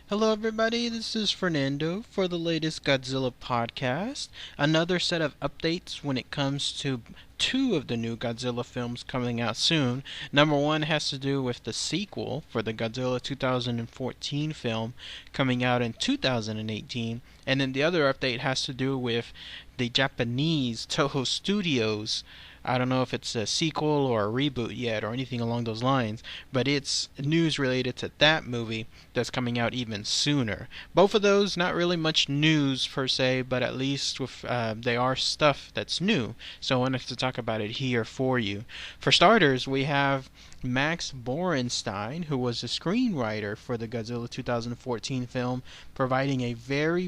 Hello, everybody. This is Fernando for the latest Godzilla podcast. Another set of updates when it comes to two of the new Godzilla films coming out soon. Number one has to do with the sequel for the Godzilla 2014 film coming out in 2018. And then the other update has to do with the Japanese Toho Studios. I don't know if it's a sequel or a reboot yet or anything along those lines, but it's news related to that movie that's coming out even sooner. Both of those, not really much news per se, but at least with they are stuff that's new. So I wanted to talk about it here for you. For starters, we have Max Borenstein, who was the screenwriter for the Godzilla 2014 film, providing a very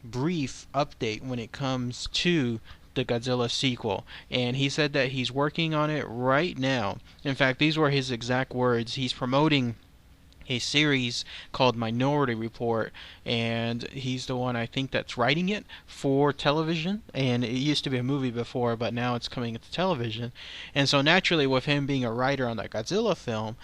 brief update when it comes to the Godzilla sequel, and he said that he's working on it right now. In fact, these were his exact words. He's promoting a series called Minority Report, and he's the one I think that's writing it for television. And it used to be a movie before, but now it's coming to television. And so naturally, with him being a writer on that Godzilla film,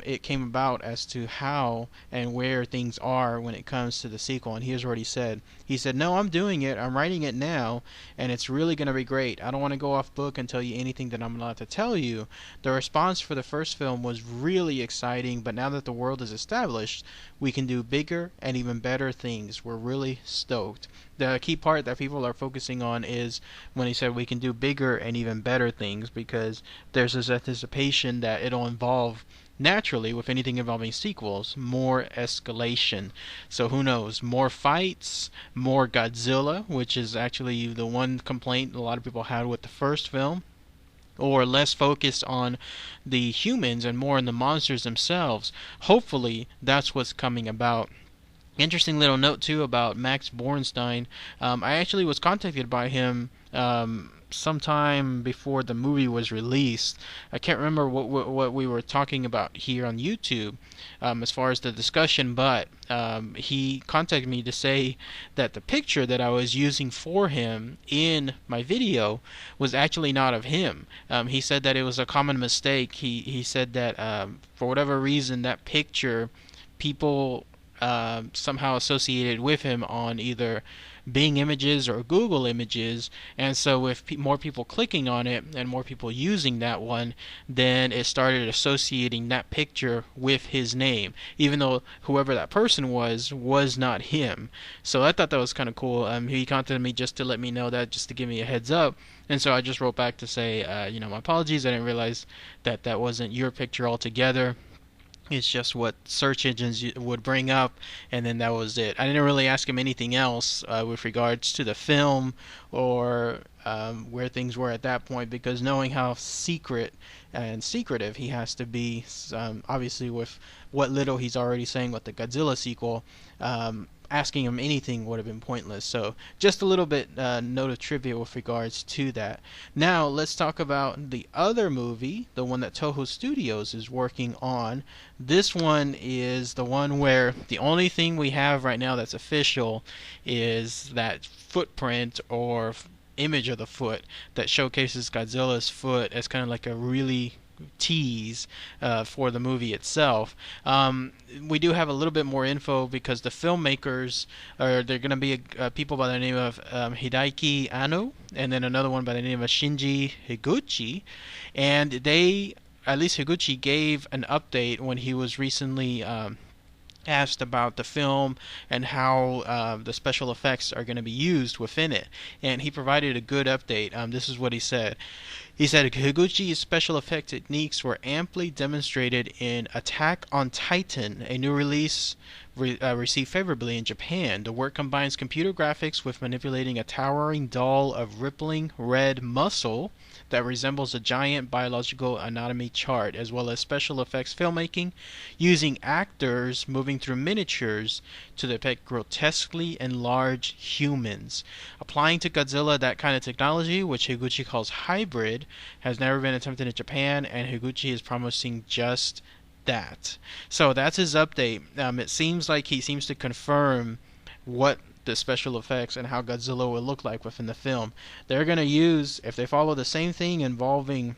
it came about as to how and where things are when it comes to the sequel. And here's what he said. He said, "No, I'm doing it. I'm writing it now, and it's really going to be great. I don't want to go off book and tell you anything that I'm allowed to tell you. The response for the first film was really exciting, but now that the world is established, we can do bigger and even better things. We're really stoked." The key part that people are focusing on is when he said we can do bigger and even better things, because there's this anticipation that it'll involve, naturally, with anything involving sequels, more escalation. So who knows? More fights, more Godzilla, which is actually the one complaint a lot of people had with the first film, or less focused on the humans and more on the monsters themselves. Hopefully, that's what's coming about. Interesting little note too about Max Borenstein. I actually was contacted by him sometime before the movie was released. I can't remember what we were talking about here on YouTube as far as the discussion, but he contacted me to say that the picture that I was using for him in my video was actually not of him. He said that it was a common mistake. He said that for whatever reason that picture people somehow associated with him on either Bing Images or Google Images, and so with more people clicking on it and more people using that one, then it started associating that picture with his name, even though whoever that person was not him. So I thought that was kind of cool. He contacted me just to let me know that, just to give me a heads up, and so I just wrote back to say, my apologies. I didn't realize that that wasn't your picture altogether. It's just what search engines would bring up, and then that was it. I didn't really ask him anything else with regards to the film or where things were at that point, because knowing how secret and secretive he has to be, obviously with what little he's already saying with the Godzilla sequel, asking him anything would have been pointless. So just a little bit note of trivia with regards to that. Now let's talk about the other movie, the one that Toho Studios is working on. This one is the one where the only thing we have right now that's official is that footprint or image of the foot that showcases Godzilla's foot as kind of like a really tease for the movie itself. We do have a little bit more info because the filmmakers they're going to be people by the name of Hideaki Anno, and then another one by the name of Shinji Higuchi, and they, at least Higuchi, gave an update when he was recently asked about the film and how the special effects are going to be used within it, and he provided a good update. This is what he said. He said Higuchi's special effect techniques were amply demonstrated in Attack on Titan, a new release received favorably in Japan. The work combines computer graphics with manipulating a towering doll of rippling red muscle that resembles a giant biological anatomy chart, as well as special effects filmmaking using actors moving through miniatures to depict grotesquely enlarged humans. Applying to Godzilla that kind of technology, which Higuchi calls hybrid, has never been attempted in Japan, and Higuchi is promising just that. So that's his update. It seems like he seems to confirm what the special effects and how Godzilla will look like within the film. They're going to use, if they follow the same thing involving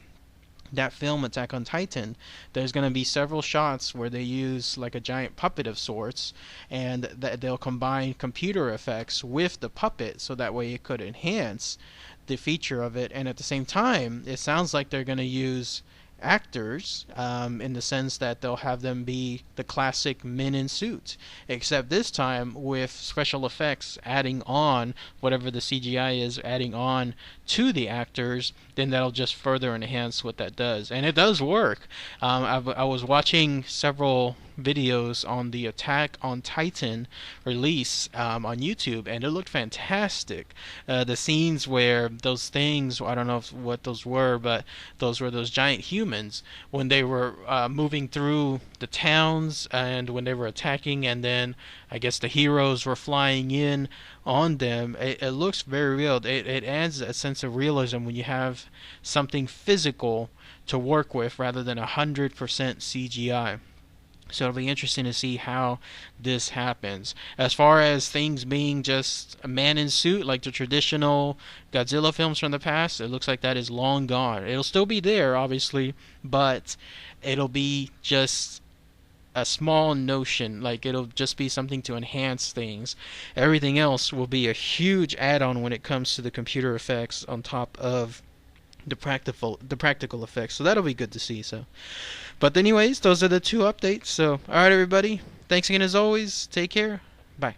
that film Attack on Titan, there's going to be several shots where they use like a giant puppet of sorts, and they'll combine computer effects with the puppet so that way it could enhance the feature of it. And at the same time, it sounds like they're going to use actors, in the sense that they'll have them be the classic men in suits, except this time with special effects adding on whatever the CGI is adding on to the actors. Then that'll just further enhance what that does, and it does work. I was watching several videos on the Attack on Titan release on YouTube, and it looked fantastic. The scenes where those things, I don't know what those were, but those were those giant humans when they were moving through the towns and when they were attacking, and then I guess the heroes were flying in on them. It looks very real. It adds a sense of realism when you have something physical to work with rather than 100% CGI. So it'll be interesting to see how this happens. As far as things being just a man in suit, like the traditional Godzilla films from the past, it looks like that is long gone. It'll still be there, obviously, but it'll be just a small notion. Like, it'll just be something to enhance things. Everything else will be a huge add-on when it comes to the computer effects on top of the practical effects. So that'll be good to see. But anyways, those are the two updates. So alright, everybody, thanks again as always. Take care. Bye.